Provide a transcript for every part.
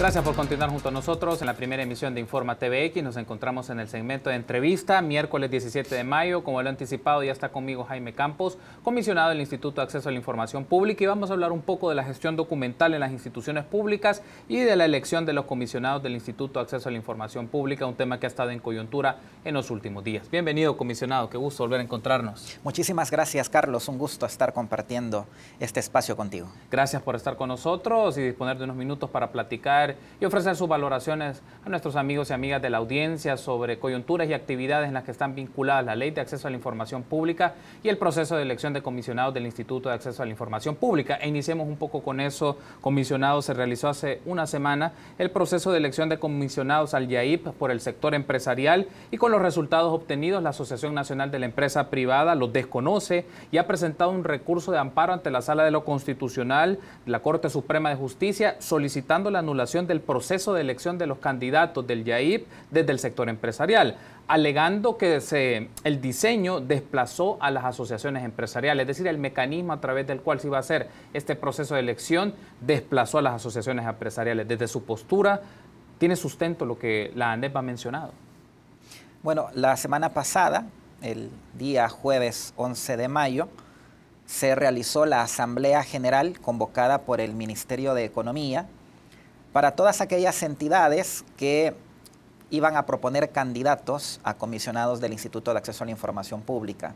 Gracias por continuar junto a nosotros en la primera emisión de Informa TVX. Nos encontramos en el segmento de entrevista, miércoles 17 de mayo. Como lo he anticipado, ya está conmigo Jaime Campos, comisionado del Instituto de Acceso a la Información Pública, y vamos a hablar un poco de la gestión documental en las instituciones públicas y de la elección de los comisionados del Instituto de Acceso a la Información Pública, un tema que ha estado en coyuntura en los últimos días. Bienvenido, comisionado, qué gusto volver a encontrarnos. Muchísimas gracias, Carlos, un gusto estar compartiendo este espacio contigo. Gracias por estar con nosotros y disponer de unos minutos para platicar y ofrecer sus valoraciones a nuestros amigos y amigas de la audiencia sobre coyunturas y actividades en las que están vinculadas la Ley de Acceso a la Información Pública y el proceso de elección de comisionados del Instituto de Acceso a la Información Pública. E iniciemos un poco con eso. Comisionado, se realizó hace una semana el proceso de elección de comisionados al IAIP por el sector empresarial, y con los resultados obtenidos la Asociación Nacional de la Empresa Privada los desconoce y ha presentado un recurso de amparo ante la Sala de lo Constitucional, la Corte Suprema de Justicia, solicitando la anulación del proceso de elección de los candidatos del IAIP desde el sector empresarial, alegando que el diseño desplazó a las asociaciones empresariales, es decir, el mecanismo a través del cual se iba a hacer este proceso de elección desplazó a las asociaciones empresariales. Desde su postura, ¿tiene sustento lo que la ANEP ha mencionado? Bueno, la semana pasada, el día jueves 11 de mayo, se realizó la Asamblea General convocada por el Ministerio de Economía para todas aquellas entidades que iban a proponer candidatos a comisionados del Instituto de Acceso a la Información Pública.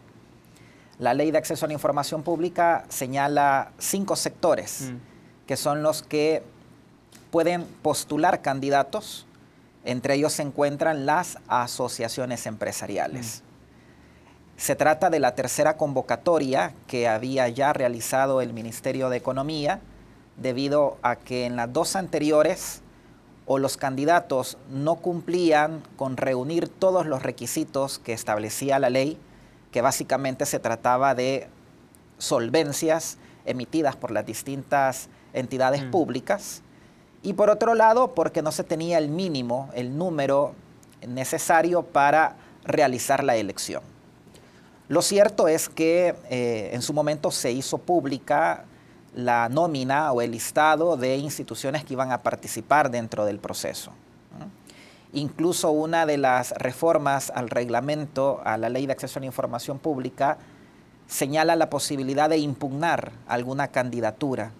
La Ley de Acceso a la Información Pública señala 5 sectores que son los que pueden postular candidatos. Entre ellos se encuentran las asociaciones empresariales. Se trata de la tercera convocatoria que había ya realizado el Ministerio de Economía, debido a que en las 2 anteriores o los candidatos no cumplían con reunir todos los requisitos que establecía la ley, que básicamente se trataba de solvencias emitidas por las distintas entidades públicas, y por otro lado porque no se tenía el mínimo, el número necesario para realizar la elección. Lo cierto es que en su momento se hizo pública la nómina o el listado de instituciones que iban a participar dentro del proceso. Incluso una de las reformas al reglamento, a la Ley de Acceso a la Información Pública, señala la posibilidad de impugnar alguna candidatura.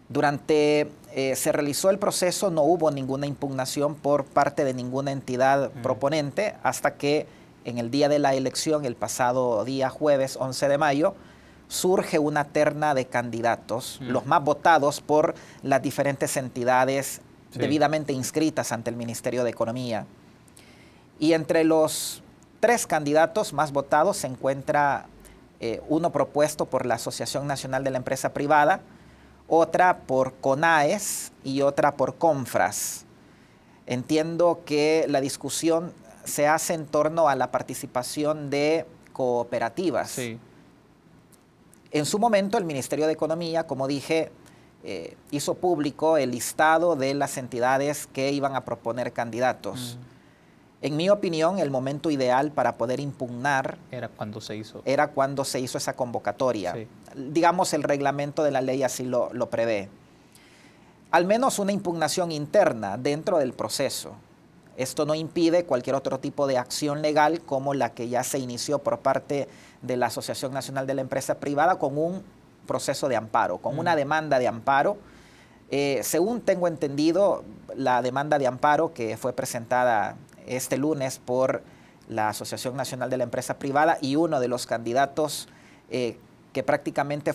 Durante se realizó el proceso, no hubo ninguna impugnación por parte de ninguna entidad proponente, hasta que en el día de la elección, el pasado día jueves 11 de mayo, surge una terna de candidatos, los más votados por las diferentes entidades debidamente inscritas ante el Ministerio de Economía. Y entre los 3 candidatos más votados se encuentra uno propuesto por la Asociación Nacional de la Empresa Privada, otra por CONAES y otra por CONFRAS. Entiendo que la discusión se hace en torno a la participación de cooperativas. Sí. En su momento, el Ministerio de Economía, como dije, hizo público el listado de las entidades que iban a proponer candidatos. En mi opinión, el momento ideal para poder impugnar era cuando se hizo esa convocatoria. Sí. Digamos, el reglamento de la ley así lo prevé. Al menos una impugnación interna dentro del proceso. Esto no impide cualquier otro tipo de acción legal como la que ya se inició por parte de la Asociación Nacional de la Empresa Privada con un proceso de amparo, con una demanda de amparo. Según tengo entendido, la demanda de amparo que fue presentada este lunes por la Asociación Nacional de la Empresa Privada y uno de los candidatos que prácticamente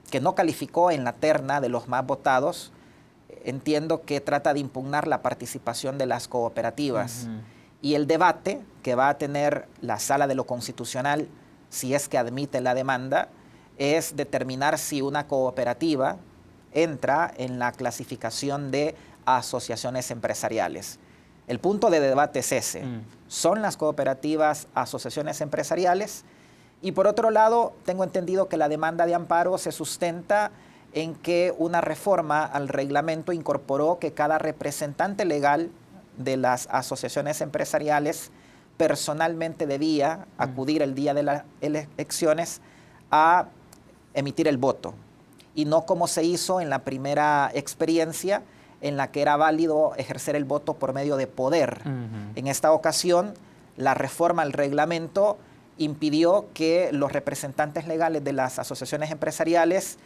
que no calificó en la terna de los más votados, entiendo que trata de impugnar la participación de las cooperativas. Y el debate que va a tener la Sala de lo Constitucional, si es que admite la demanda, es determinar si una cooperativa entra en la clasificación de asociaciones empresariales. El punto de debate es ese. ¿Son las cooperativas asociaciones empresariales? Y por otro lado, tengo entendido que la demanda de amparo se sustenta en que una reforma al reglamento incorporó que cada representante legal de las asociaciones empresariales personalmente debía acudir el día de las elecciones a emitir el voto. Y no como se hizo en la primera experiencia, en la que era válido ejercer el voto por medio de poder. En esta ocasión, la reforma al reglamento impidió que los representantes legales de las asociaciones empresariales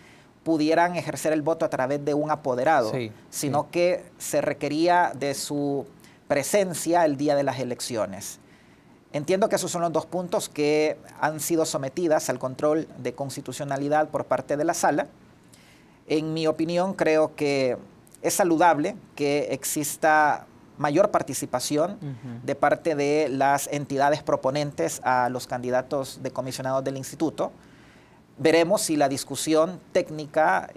pudieran ejercer el voto a través de un apoderado, sino que se requería de su presencia el día de las elecciones. Entiendo que esos son los dos puntos que han sido sometidas al control de constitucionalidad por parte de la Sala. En mi opinión, creo que es saludable que exista mayor participación de parte de las entidades proponentes a los candidatos de comisionados del instituto. Veremos si la discusión técnica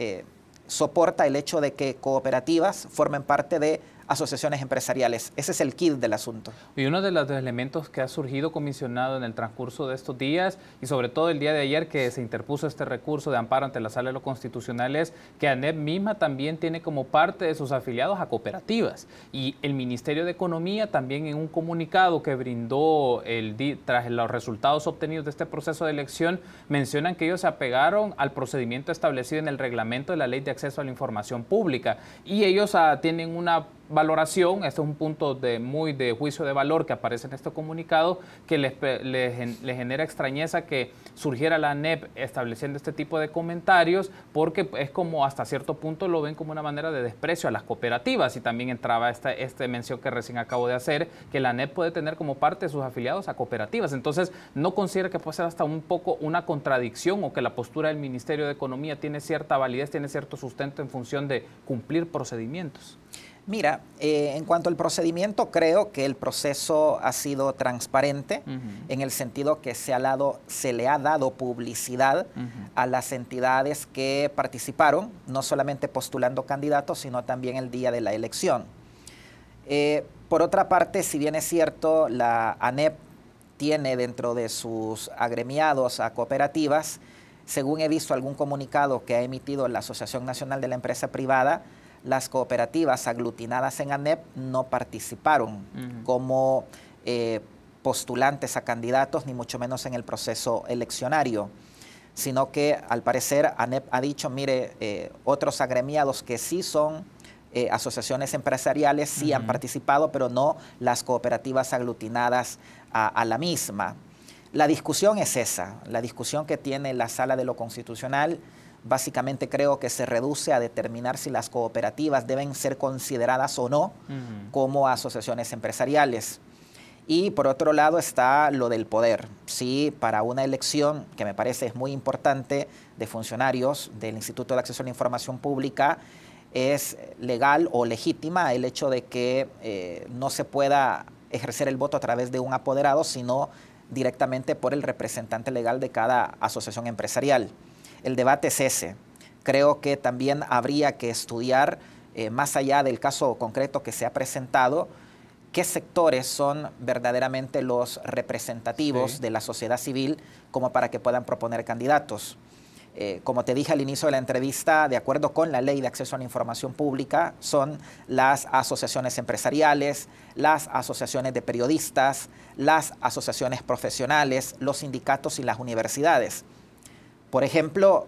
soporta el hecho de que cooperativas formen parte de asociaciones empresariales. Ese es el kit del asunto. Y uno de los elementos que ha surgido, comisionado, en el transcurso de estos días y sobre todo el día de ayer que se interpuso este recurso de amparo ante la Sala de lo Constitucional, es que ANEP misma también tiene como parte de sus afiliados a cooperativas. Y el Ministerio de Economía también, en un comunicado que brindó tras los resultados obtenidos de este proceso de elección, mencionan que ellos se apegaron al procedimiento establecido en el reglamento de la Ley de Acceso a la Información Pública. Y ellos tienen una valoración, este es un punto de juicio de valor que aparece en este comunicado, que les genera extrañeza que surgiera la ANEP estableciendo este tipo de comentarios, porque es como hasta cierto punto lo ven como una manera de desprecio a las cooperativas. Y también entraba esta mención que recién acabo de hacer, que la ANEP puede tener como parte de sus afiliados a cooperativas. Entonces, ¿no considera que puede ser hasta un poco una contradicción, o que la postura del Ministerio de Economía tiene cierta validez, tiene cierto sustento en función de cumplir procedimientos? Mira, en cuanto al procedimiento, creo que el proceso ha sido transparente en el sentido que se le ha dado publicidad a las entidades que participaron, no solamente postulando candidatos, sino también el día de la elección. Por otra parte, si bien es cierto, la ANEP tiene dentro de sus agremiados a cooperativas, según he visto algún comunicado que ha emitido la Asociación Nacional de la Empresa Privada, las cooperativas aglutinadas en ANEP no participaron como postulantes a candidatos, ni mucho menos en el proceso eleccionario, sino que al parecer ANEP ha dicho, mire, otros agremiados que sí son asociaciones empresariales sí han participado, pero no las cooperativas aglutinadas a la misma. La discusión es esa, la discusión que tiene la Sala de lo Constitucional. Básicamente creo que se reduce a determinar si las cooperativas deben ser consideradas o no como asociaciones empresariales. Y por otro lado está lo del poder. Sí, para una elección que me parece es muy importante de funcionarios del Instituto de Acceso a la Información Pública, es legal o legítima el hecho de que no se pueda ejercer el voto a través de un apoderado, sino directamente por el representante legal de cada asociación empresarial. El debate es ese. Creo que también habría que estudiar, más allá del caso concreto que se ha presentado, qué sectores son verdaderamente los representativos de la sociedad civil como para que puedan proponer candidatos. Como te dije al inicio de la entrevista, de acuerdo con la Ley de Acceso a la Información Pública, son las asociaciones empresariales, las asociaciones de periodistas, las asociaciones profesionales, los sindicatos y las universidades. Por ejemplo,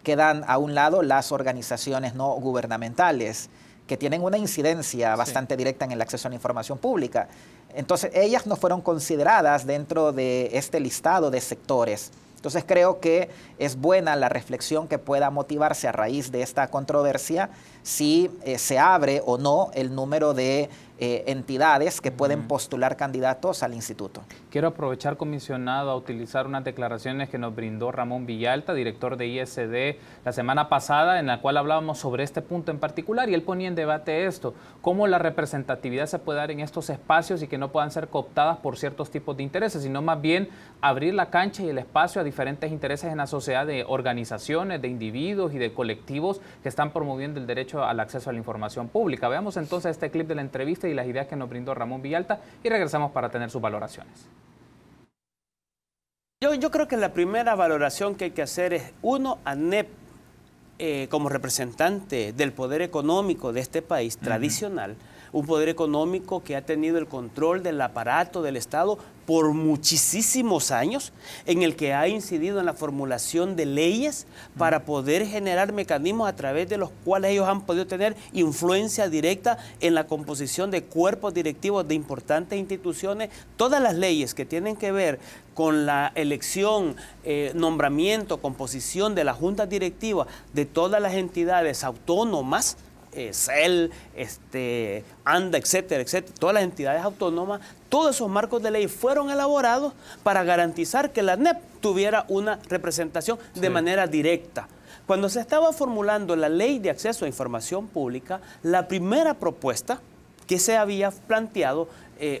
quedan a un lado las organizaciones no gubernamentales, que tienen una incidencia bastante directa en el acceso a la información pública. Entonces, ellas no fueron consideradas dentro de este listado de sectores. Entonces, creo que es buena la reflexión que pueda motivarse a raíz de esta controversia si se abre o no el número de entidades que pueden postular candidatos al instituto. Quiero aprovechar, comisionado, a utilizar unas declaraciones que nos brindó Ramón Villalta, director de ISD, la semana pasada, en la cual hablábamos sobre este punto en particular, y él ponía en debate esto, cómo la representatividad se puede dar en estos espacios y que no puedan ser cooptadas por ciertos tipos de intereses, sino más bien abrir la cancha y el espacio a diferentes intereses en la sociedad, de organizaciones, de individuos y de colectivos que están promoviendo el derecho al acceso a la información pública. Veamos entonces este clip de la entrevista y las ideas que nos brindó Ramón Villalta y regresamos para tener sus valoraciones. Yo creo que la primera valoración que hay que hacer es, uno, ANEP como representante del poder económico de este país tradicional, un poder económico que ha tenido el control del aparato del Estado por muchísimos años, en el que ha incidido en la formulación de leyes para poder generar mecanismos a través de los cuales ellos han podido tener influencia directa en la composición de cuerpos directivos de importantes instituciones. Todas las leyes que tienen que ver con la elección, nombramiento, composición de la junta directiva de todas las entidades autónomas, CEL, ANDA, etcétera, etcétera, todas las entidades autónomas, todos esos marcos de ley fueron elaborados para garantizar que la ANEP tuviera una representación de manera directa. Cuando se estaba formulando la Ley de Acceso a Información Pública, la primera propuesta que se había planteado,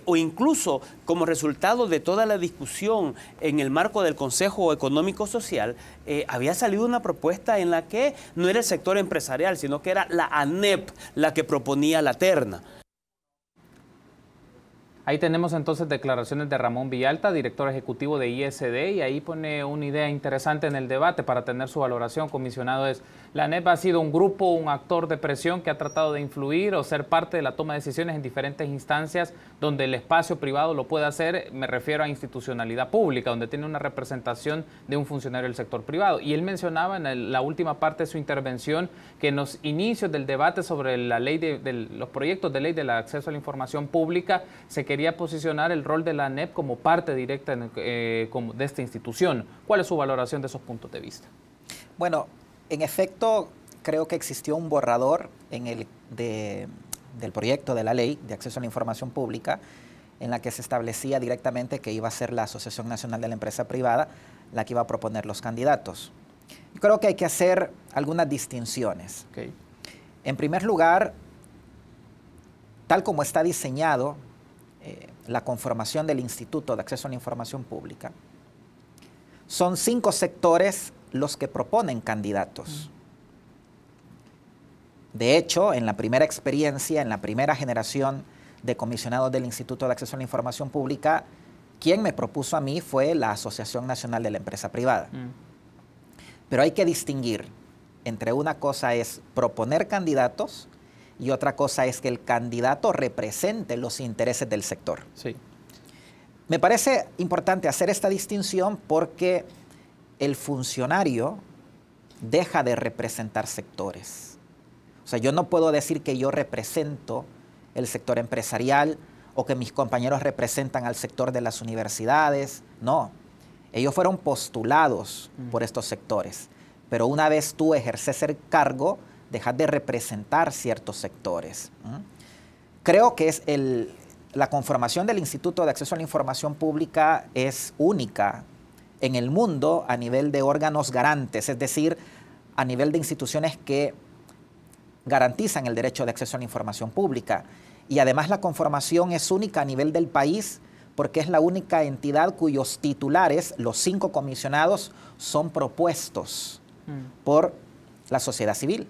o incluso como resultado de toda la discusión en el marco del Consejo Económico Social, había salido una propuesta en la que no era el sector empresarial, sino que era la ANEP la que proponía la terna. Ahí tenemos entonces declaraciones de Ramón Villalta, director ejecutivo de ISD, y ahí pone una idea interesante en el debate para tener su valoración. Comisionado, la ANEP ha sido un grupo, un actor de presión que ha tratado de influir o ser parte de la toma de decisiones en diferentes instancias donde el espacio privado lo puede hacer. Me refiero a institucionalidad pública, donde tiene una representación de un funcionario del sector privado. Y él mencionaba en la última parte de su intervención que en los inicios del debate sobre la ley de los proyectos de ley del acceso a la información pública se quería posicionar el rol de la ANEP como parte directa de esta institución. ¿Cuál es su valoración de esos puntos de vista? Bueno, en efecto, creo que existió un borrador del proyecto de la ley de acceso a la información pública en la que se establecía directamente que iba a ser la Asociación Nacional de la Empresa Privada la que iba a proponer los candidatos. Yo creo que hay que hacer algunas distinciones. Okay. En primer lugar, tal como está diseñado la conformación del Instituto de Acceso a la Información Pública, son 5 sectores los que proponen candidatos. De hecho, en la primera experiencia, en la primera generación de comisionados del Instituto de Acceso a la Información Pública, quien me propuso a mí fue la Asociación Nacional de la Empresa Privada. Pero hay que distinguir entre una cosa es proponer candidatos y otra cosa es que el candidato represente los intereses del sector. Sí. Me parece importante hacer esta distinción porque el funcionario deja de representar sectores. O sea, yo no puedo decir que yo represento el sector empresarial o que mis compañeros representan al sector de las universidades. No, ellos fueron postulados por estos sectores. Pero una vez tú ejerces el cargo, dejas de representar ciertos sectores. Creo que la conformación del Instituto de Acceso a la Información Pública es única en el mundo a nivel de órganos garantes, es decir, a nivel de instituciones que garantizan el derecho de acceso a la información pública. Y además la conformación es única a nivel del país porque es la única entidad cuyos titulares, los 5 comisionados, son propuestos por la sociedad civil.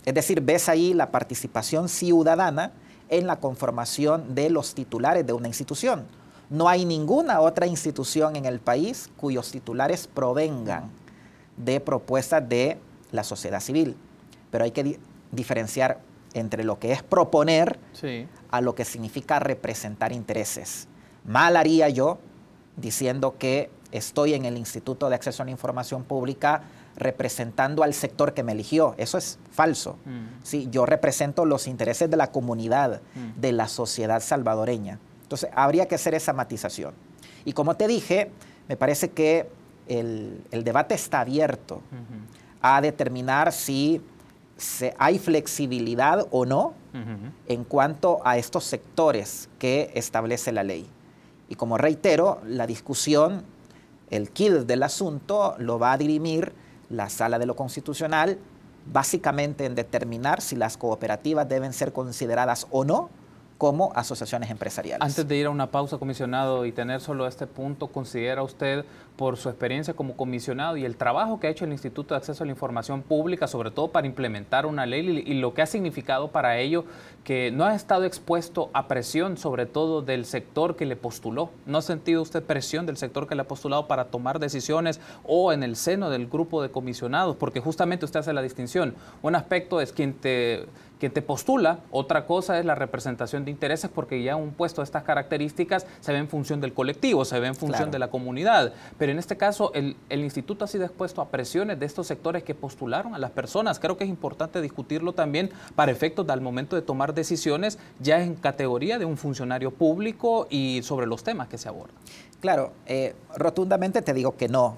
Es decir, ves ahí la participación ciudadana en la conformación de los titulares de una institución. No hay ninguna otra institución en el país cuyos titulares provengan de propuestas de la sociedad civil. Pero hay que diferenciar entre lo que es proponer a lo que significa representar intereses. Mal haría yo diciendo que estoy en el Instituto de Acceso a la Información Pública representando al sector que me eligió. Eso es falso. Sí, yo represento los intereses de la comunidad, de la sociedad salvadoreña. Entonces, habría que hacer esa matización. Y como te dije, me parece que el debate está abierto a determinar si hay flexibilidad o no en cuanto a estos sectores que establece la ley. Y como reitero, la discusión, el quid del asunto, lo va a dirimir la Sala de lo Constitucional, básicamente en determinar si las cooperativas deben ser consideradas o no como asociaciones empresariales. Antes de ir a una pausa, comisionado, y tener solo este punto, ¿considera usted, por su experiencia como comisionado y el trabajo que ha hecho el Instituto de Acceso a la Información Pública, sobre todo para implementar una ley y lo que ha significado para ello, que no ha estado expuesto a presión, sobre todo del sector que le postuló? ¿No ha sentido usted presión del sector que le ha postulado para tomar decisiones o en el seno del grupo de comisionados? Porque justamente usted hace la distinción. Un aspecto es quien te postula, otra cosa es la representación de intereses, porque ya un puesto de estas características se ve en función del colectivo, se ve en función de la comunidad. Pero en este caso, el instituto ha sido expuesto a presiones de estos sectores que postularon a las personas. Creo que es importante discutirlo también para efectos al momento de tomar decisiones ya en categoría de un funcionario público y sobre los temas que se abordan. Claro, rotundamente te digo que no.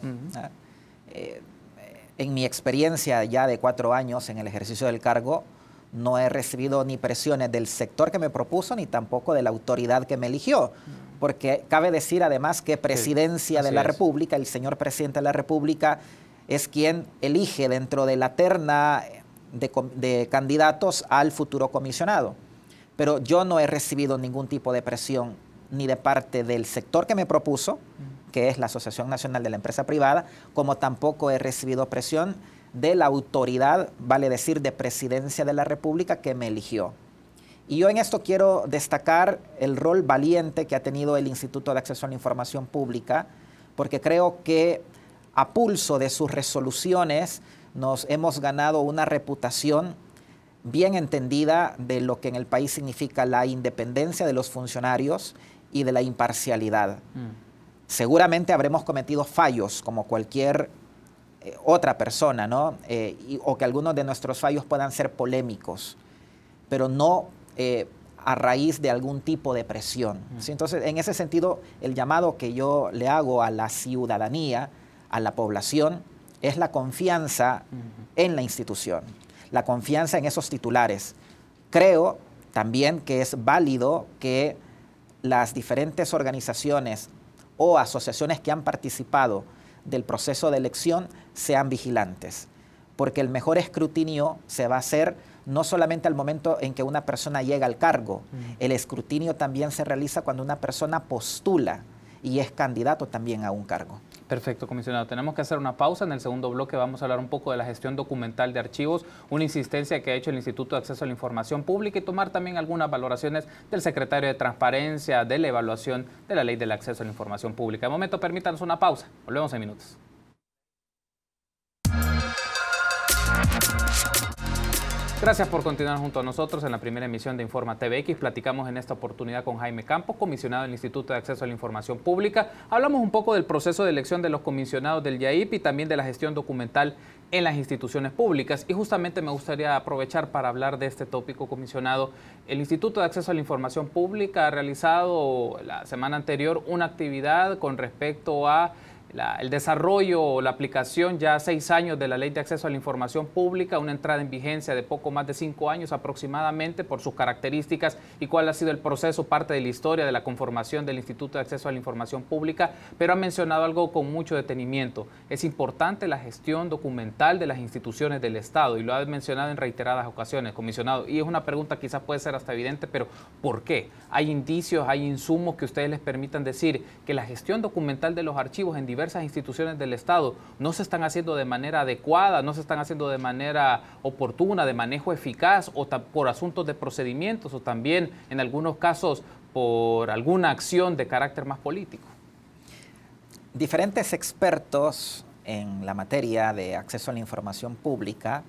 En mi experiencia ya de 4 años en el ejercicio del cargo, no he recibido ni presiones del sector que me propuso, ni tampoco de la autoridad que me eligió. Porque cabe decir además que Presidencia de la República, el señor Presidente de la República, es quien elige dentro de la terna de candidatos al futuro comisionado. Pero yo no he recibido ningún tipo de presión, ni de parte del sector que me propuso, que es la Asociación Nacional de la Empresa Privada, como tampoco he recibido presión de la autoridad, vale decir, de Presidencia de la República que me eligió. Y yo en esto quiero destacar el rol valiente que ha tenido el Instituto de Acceso a la Información Pública, porque creo que a pulso de sus resoluciones nos hemos ganado una reputación bien entendida de lo que en el país significa la independencia de los funcionarios y de la imparcialidad. Seguramente habremos cometido fallos como cualquier otra persona, ¿no? O que algunos de nuestros fallos puedan ser polémicos, pero no a raíz de algún tipo de presión. ¿Sí? Entonces, en ese sentido, el llamado que yo le hago a la ciudadanía, a la población, es la confianza en la institución, la confianza en esos titulares. Creo también que es válido que las diferentes organizaciones o asociaciones que han participado del proceso de elección sean vigilantes, porque el mejor escrutinio se va a hacer no solamente al momento en que una persona llega al cargo, el escrutinio también se realiza cuando una persona postula y es candidato también a un cargo. Perfecto, comisionado. Tenemos que hacer una pausa. En el segundo bloque vamos a hablar un poco de la gestión documental de archivos, una insistencia que ha hecho el Instituto de Acceso a la Información Pública y tomar también algunas valoraciones del secretario de Transparencia, de la evaluación de la Ley del Acceso a la Información Pública. De momento, permítanos una pausa. Volvemos en minutos. Gracias por continuar junto a nosotros en la primera emisión de Informa TVX. Platicamos en esta oportunidad con Jaime Campos, comisionado del Instituto de Acceso a la Información Pública. Hablamos un poco del proceso de elección de los comisionados del IAIP y también de la gestión documental en las instituciones públicas. Y justamente me gustaría aprovechar para hablar de este tópico, comisionado. El Instituto de Acceso a la Información Pública ha realizado la semana anterior una actividad con respecto a el desarrollo o la aplicación ya 6 años de la Ley de Acceso a la Información Pública, una entrada en vigencia de poco más de 5 años aproximadamente por sus características y cuál ha sido el proceso, parte de la historia de la conformación del Instituto de Acceso a la Información Pública, pero ha mencionado algo con mucho detenimiento. Es importante la gestión documental de las instituciones del Estado y lo ha mencionado en reiteradas ocasiones, comisionado, y es una pregunta quizás puede ser hasta evidente, pero ¿por qué? ¿Hay indicios, hay insumos que ustedes les permitan decir que la gestión documental de los archivos en diversas instituciones del Estado no se están haciendo de manera adecuada, no se están haciendo de manera oportuna, de manejo eficaz o por asuntos de procedimientos o también en algunos casos por alguna acción de carácter más político? Diferentes expertos en la materia de acceso a la información pública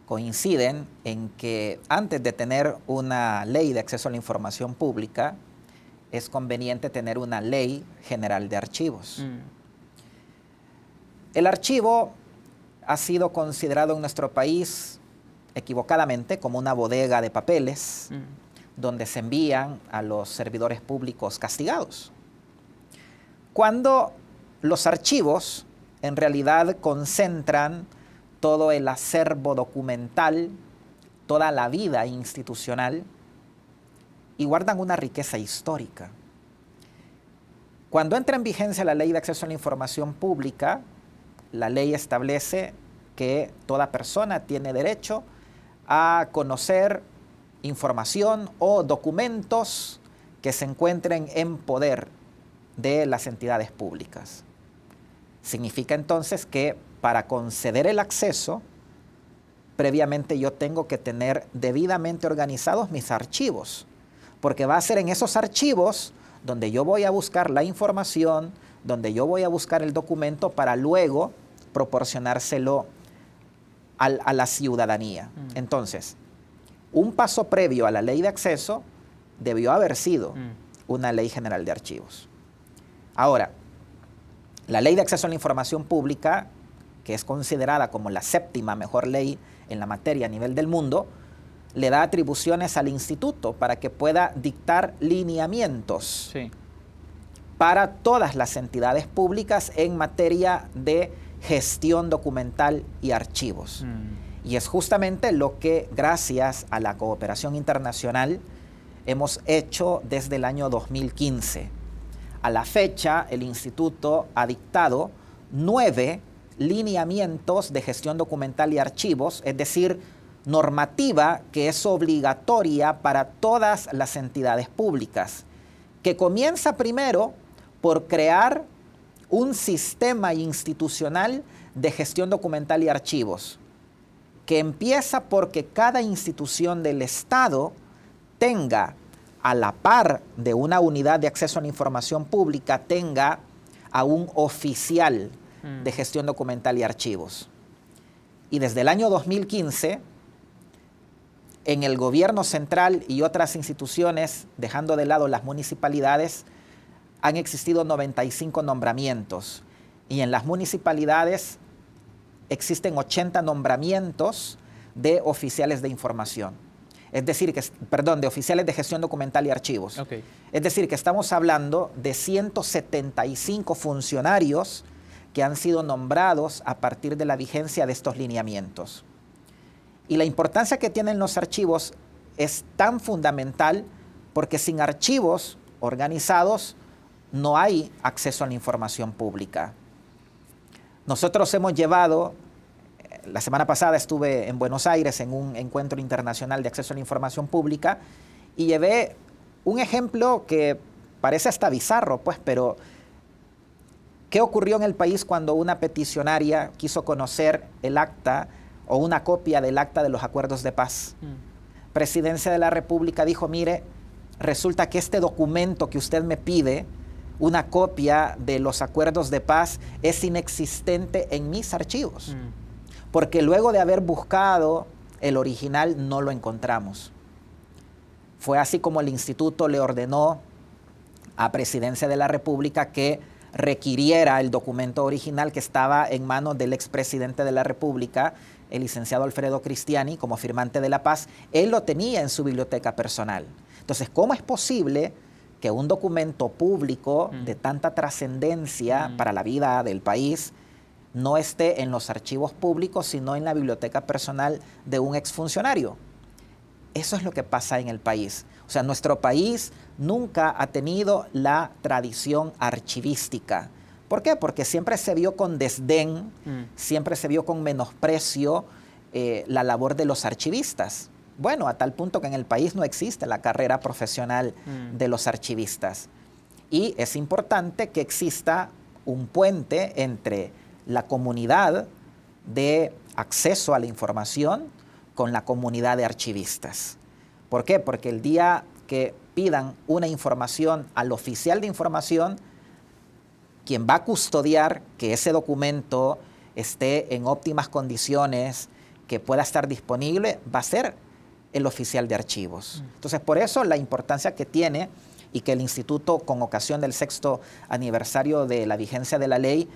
coinciden en que antes de tener una ley de acceso a la información pública, es conveniente tener una ley general de archivos. El archivo ha sido considerado en nuestro país equivocadamente como una bodega de papeles donde se envían a los servidores públicos castigados, cuando los archivos en realidad concentran todo el acervo documental, toda la vida institucional y guardan una riqueza histórica. Cuando entra en vigencia la Ley de Acceso a la Información Pública, la ley establece que toda persona tiene derecho a conocer información o documentos que se encuentren en poder de las entidades públicas. Significa entonces que para conceder el acceso, previamente yo tengo que tener debidamente organizados mis archivos, porque va a ser en esos archivos donde yo voy a buscar la información, donde yo voy a buscar el documento para luego proporcionárselo a la ciudadanía. Entonces, un paso previo a la ley de acceso debió haber sido una ley general de archivos. Ahora, la ley de acceso a la información pública, que es considerada como la séptima mejor ley en la materia a nivel del mundo, le da atribuciones al instituto para que pueda dictar lineamientos para todas las entidades públicas en materia de gestión documental y archivos. Y es justamente lo que, gracias a la cooperación internacional, hemos hecho desde el año 2015. A la fecha, el instituto ha dictado 9 lineamientos de gestión documental y archivos, es decir, normativa que es obligatoria para todas las entidades públicas, que comienza primero por crear un sistema institucional de gestión documental y archivos, que empieza porque cada institución del Estado tenga, a la par de una unidad de acceso a la información pública, tenga a un oficial de gestión documental y archivos. Y desde el año 2015, en el gobierno central y otras instituciones, dejando de lado las municipalidades, han existido 95 nombramientos. Y en las municipalidades existen 80 nombramientos de oficiales de información. Es decir, de oficiales de gestión documental y archivos. Es decir, que estamos hablando de 175 funcionarios que han sido nombrados a partir de la vigencia de estos lineamientos. Y la importancia que tienen los archivos es tan fundamental porque sin archivos organizados no hay acceso a la información pública. Nosotros hemos llevado, la semana pasada estuve en Buenos Aires en un encuentro internacional de acceso a la información pública y llevé un ejemplo que parece hasta bizarro, pues, pero ¿qué ocurrió en el país cuando una peticionaria quiso conocer el acta o una copia del acta de los acuerdos de paz? Presidencia de la República dijo, mire, resulta que este documento que usted me pide, una copia de los acuerdos de paz, es inexistente en mis archivos. Porque luego de haber buscado el original no lo encontramos. Fue así como el instituto le ordenó a Presidencia de la República que requiriera el documento original que estaba en manos del expresidente de la República, el licenciado Alfredo Cristiani, como firmante de la paz. Él lo tenía en su biblioteca personal. Entonces, ¿cómo es posible que un documento público de tanta trascendencia para la vida del país no esté en los archivos públicos, sino en la biblioteca personal de un exfuncionario? Eso es lo que pasa en el país. O sea, nuestro país nunca ha tenido la tradición archivística. ¿Por qué? Porque siempre se vio con desdén, siempre se vio con menosprecio la labor de los archivistas. Bueno, a tal punto que en el país no existe la carrera profesional de los archivistas. Y es importante que exista un puente entre la comunidad de acceso a la información con la comunidad de archivistas. ¿Por qué? Porque el día que pidan una información al oficial de información, quien va a custodiar que ese documento esté en óptimas condiciones, que pueda estar disponible, va a ser el oficial de archivos. Entonces, por eso la importancia que tiene y que el instituto, con ocasión del 6º aniversario de la vigencia de la ley,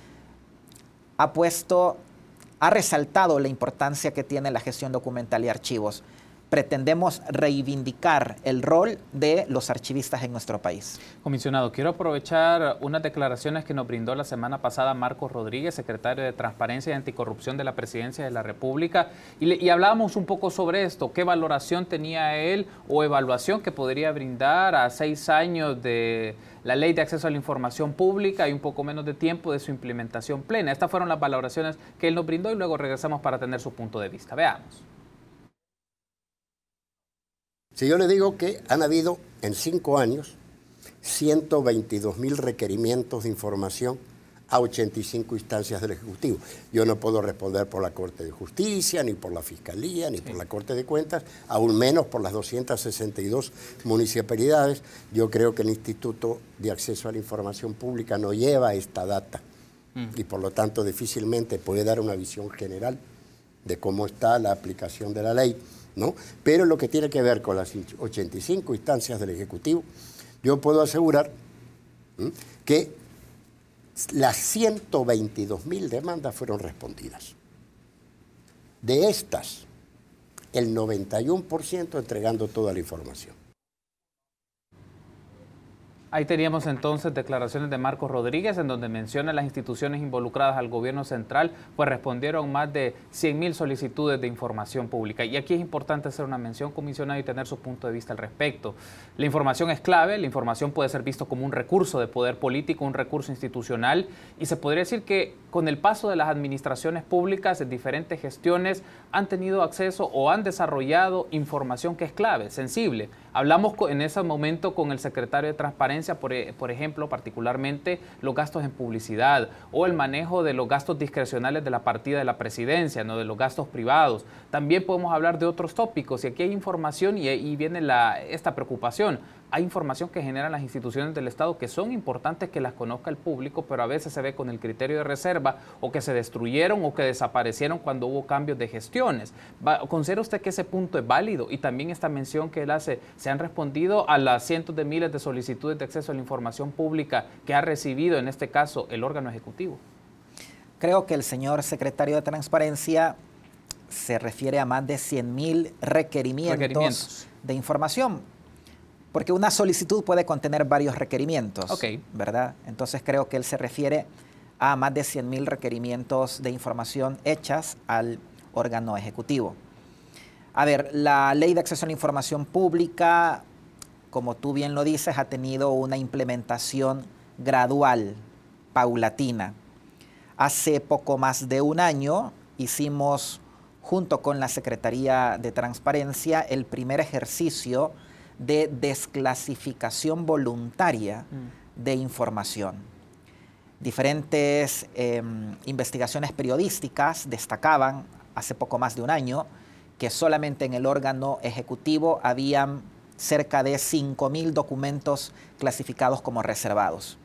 ha resaltado la importancia que tiene la gestión documental y archivos. Pretendemos reivindicar el rol de los archivistas en nuestro país. Comisionado, quiero aprovechar unas declaraciones que nos brindó la semana pasada Marcos Rodríguez, secretario de Transparencia y Anticorrupción de la Presidencia de la República, y hablábamos un poco sobre esto. ¿Qué valoración tenía él o evaluación que podría brindar a 6 años de la Ley de Acceso a la Información Pública y un poco menos de tiempo de su implementación plena? Estas fueron las valoraciones que él nos brindó y luego regresamos para tener su punto de vista. Veamos. Si yo le digo que han habido en 5 años 122.000 requerimientos de información a 85 instancias del Ejecutivo. Yo no puedo responder por la Corte de Justicia, ni por la Fiscalía, ni por la Corte de Cuentas, aún menos por las 262 municipalidades. Yo creo que el Instituto de Acceso a la Información Pública no lleva esta data y por lo tanto difícilmente puede dar una visión general de cómo está la aplicación de la ley, ¿no? Pero lo que tiene que ver con las 85 instancias del Ejecutivo, yo puedo asegurar que las 122.000 demandas fueron respondidas. De estas, el 91% entregando toda la información. Ahí teníamos entonces declaraciones de Marcos Rodríguez en donde menciona las instituciones involucradas al gobierno central, pues respondieron más de 100.000 solicitudes de información pública. Y aquí es importante hacer una mención, comisionado, y tener su punto de vista al respecto. La información es clave, la información puede ser visto como un recurso de poder político, un recurso institucional, y se podría decir que con el paso de las administraciones públicas en diferentes gestiones han tenido acceso o han desarrollado información que es clave, sensible. Hablamos en ese momento con el secretario de Transparencia, por ejemplo, particularmente los gastos en publicidad o el manejo de los gastos discrecionales de la partida de la presidencia, no de los gastos privados. También podemos hablar de otros tópicos y aquí hay información y viene esta preocupación. Hay información que generan las instituciones del Estado que son importantes que las conozca el público, pero a veces se ve con el criterio de reserva o que se destruyeron o que desaparecieron cuando hubo cambios de gestiones. ¿Considera usted que ese punto es válido? Y también esta mención que él hace, ¿se han respondido a las cientos de miles de solicitudes de acceso a la información pública que ha recibido, en este caso, el órgano ejecutivo? Creo que el señor secretario de Transparencia se refiere a más de 100.000 requerimientos de información. Porque una solicitud puede contener varios requerimientos, ¿verdad? Entonces creo que él se refiere a más de 100.000 requerimientos de información hechas al órgano ejecutivo. A ver, la Ley de Acceso a la Información Pública, como tú bien lo dices, ha tenido una implementación gradual, paulatina. Hace poco más de un año hicimos, junto con la Secretaría de Transparencia, el primer ejercicio de desclasificación voluntaria de información. Diferentes investigaciones periodísticas destacaban hace poco más de un año que solamente en el órgano ejecutivo habían cerca de 5.000 documentos clasificados como reservados.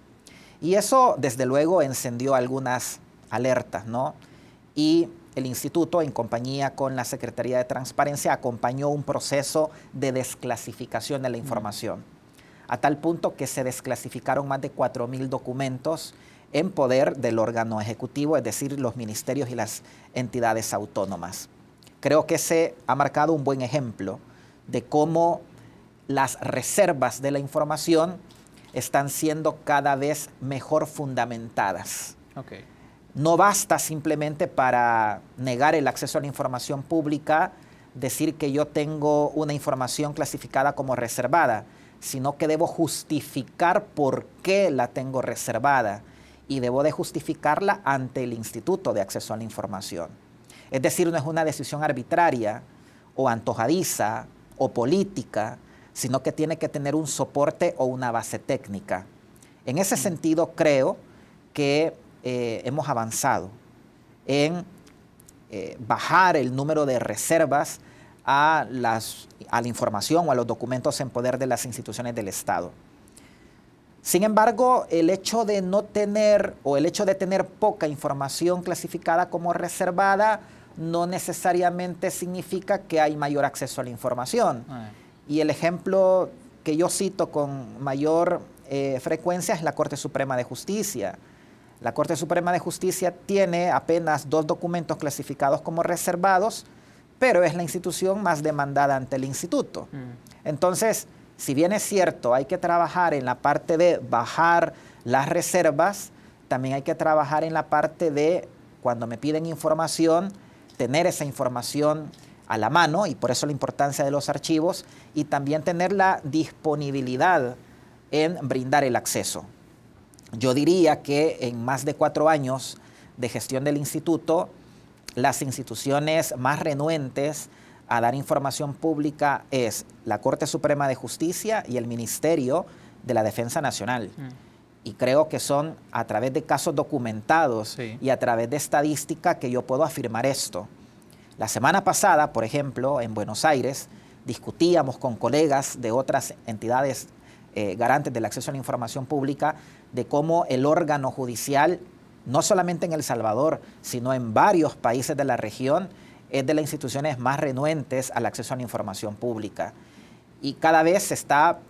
Y eso, desde luego, encendió algunas alertas, ¿no? Y el instituto, en compañía con la Secretaría de Transparencia, acompañó un proceso de desclasificación de la información, a tal punto que se desclasificaron más de 4.000 documentos en poder del órgano ejecutivo, es decir, los ministerios y las entidades autónomas. Creo que se ha marcado un buen ejemplo de cómo las reservas de la información están siendo cada vez mejor fundamentadas. No basta simplemente para negar el acceso a la información pública decir que yo tengo una información clasificada como reservada, sino que debo justificar por qué la tengo reservada y debo de justificarla ante el Instituto de Acceso a la Información. Es decir, no es una decisión arbitraria o antojadiza o política, sino que tiene que tener un soporte o una base técnica. En ese sentido, creo que hemos avanzado en bajar el número de reservas a la información o a los documentos en poder de las instituciones del Estado. Sin embargo, el hecho de no tener o el hecho de tener poca información clasificada como reservada no necesariamente significa que hay mayor acceso a la información. Y el ejemplo que yo cito con mayor frecuencia es la Corte Suprema de Justicia. La Corte Suprema de Justicia tiene apenas 2 documentos clasificados como reservados, pero es la institución más demandada ante el instituto. Entonces, si bien es cierto, hay que trabajar en la parte de bajar las reservas, también hay que trabajar en la parte de, cuando me piden información, tener esa información a la mano, y por eso la importancia de los archivos, y también tener la disponibilidad en brindar el acceso. Yo diría que en más de 4 años de gestión del instituto, las instituciones más renuentes a dar información pública es la Corte Suprema de Justicia y el Ministerio de la Defensa Nacional. Y creo que son a través de casos documentados y a través de estadística que yo puedo afirmar esto. La semana pasada, por ejemplo, en Buenos Aires, discutíamos con colegas de otras entidades garantes del acceso a la información pública de cómo el órgano judicial, no solamente en El Salvador, sino en varios países de la región, es de las instituciones más renuentes al acceso a la información pública. Y cada vez se está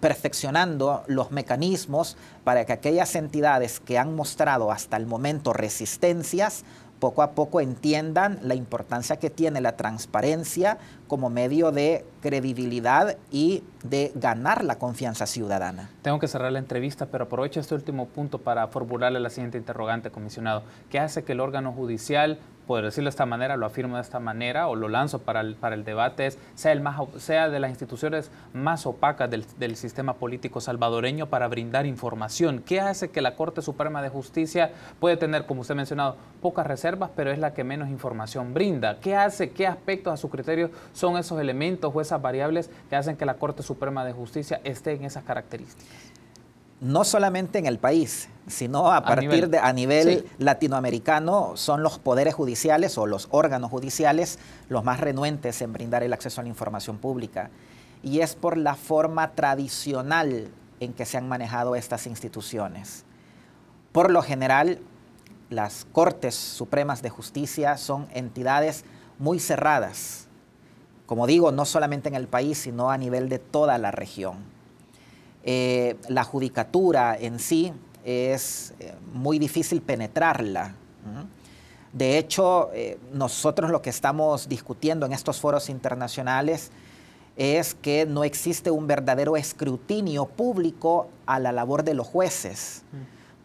perfeccionando los mecanismos para que aquellas entidades que han mostrado hasta el momento resistencias, poco a poco entiendan la importancia que tiene la transparencia como medio de credibilidad y de ganar la confianza ciudadana. Tengo que cerrar la entrevista, pero aprovecho este último punto para formularle la siguiente interrogante, comisionado. ¿Qué hace que el órgano judicial, por decirlo de esta manera, lo afirmo de esta manera o lo lanzo para el debate, sea de las instituciones más opacas del sistema político salvadoreño para brindar información? ¿Qué hace que la Corte Suprema de Justicia puede tener, como usted ha mencionado, pocas reservas, pero es la que menos información brinda? ¿Qué hace, qué aspectos a su criterio son esos elementos o esas variables que hacen que la Corte Suprema de Justicia esté en esas características? No solamente en el país, sino a nivel latinoamericano, son los poderes judiciales o los órganos judiciales los más renuentes en brindar el acceso a la información pública. Y es por la forma tradicional en que se han manejado estas instituciones. Por lo general, las Cortes Supremas de Justicia son entidades muy cerradas. Como digo, no solamente en el país, sino a nivel de toda la región. La judicatura en sí es muy difícil penetrarla. De hecho, nosotros lo que estamos discutiendo en estos foros internacionales es que no existe un verdadero escrutinio público a la labor de los jueces.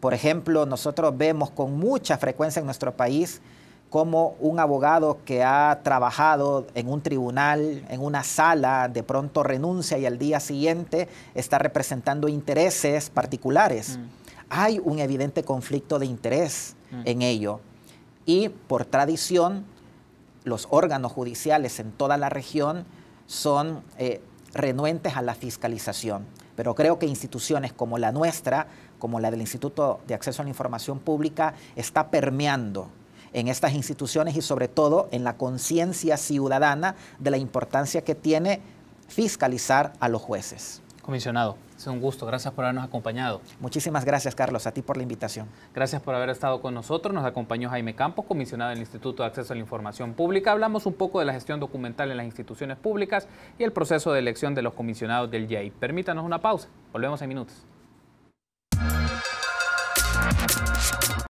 Por ejemplo, nosotros vemos con mucha frecuencia en nuestro país como un abogado que ha trabajado en un tribunal, en una sala, de pronto renuncia y al día siguiente está representando intereses particulares. Hay un evidente conflicto de interés en ello. Y por tradición, los órganos judiciales en toda la región son renuentes a la fiscalización. Pero creo que instituciones como la nuestra, como la del Instituto de Acceso a la Información Pública, está permeando en estas instituciones y sobre todo en la conciencia ciudadana de la importancia que tiene fiscalizar a los jueces. Comisionado, es un gusto. Gracias por habernos acompañado. Muchísimas gracias, Carlos, a ti por la invitación. Gracias por haber estado con nosotros. Nos acompañó Jaime Campos, comisionado del Instituto de Acceso a la Información Pública. Hablamos un poco de la gestión documental en las instituciones públicas y el proceso de elección de los comisionados del IEI. Permítanos una pausa. Volvemos en minutos.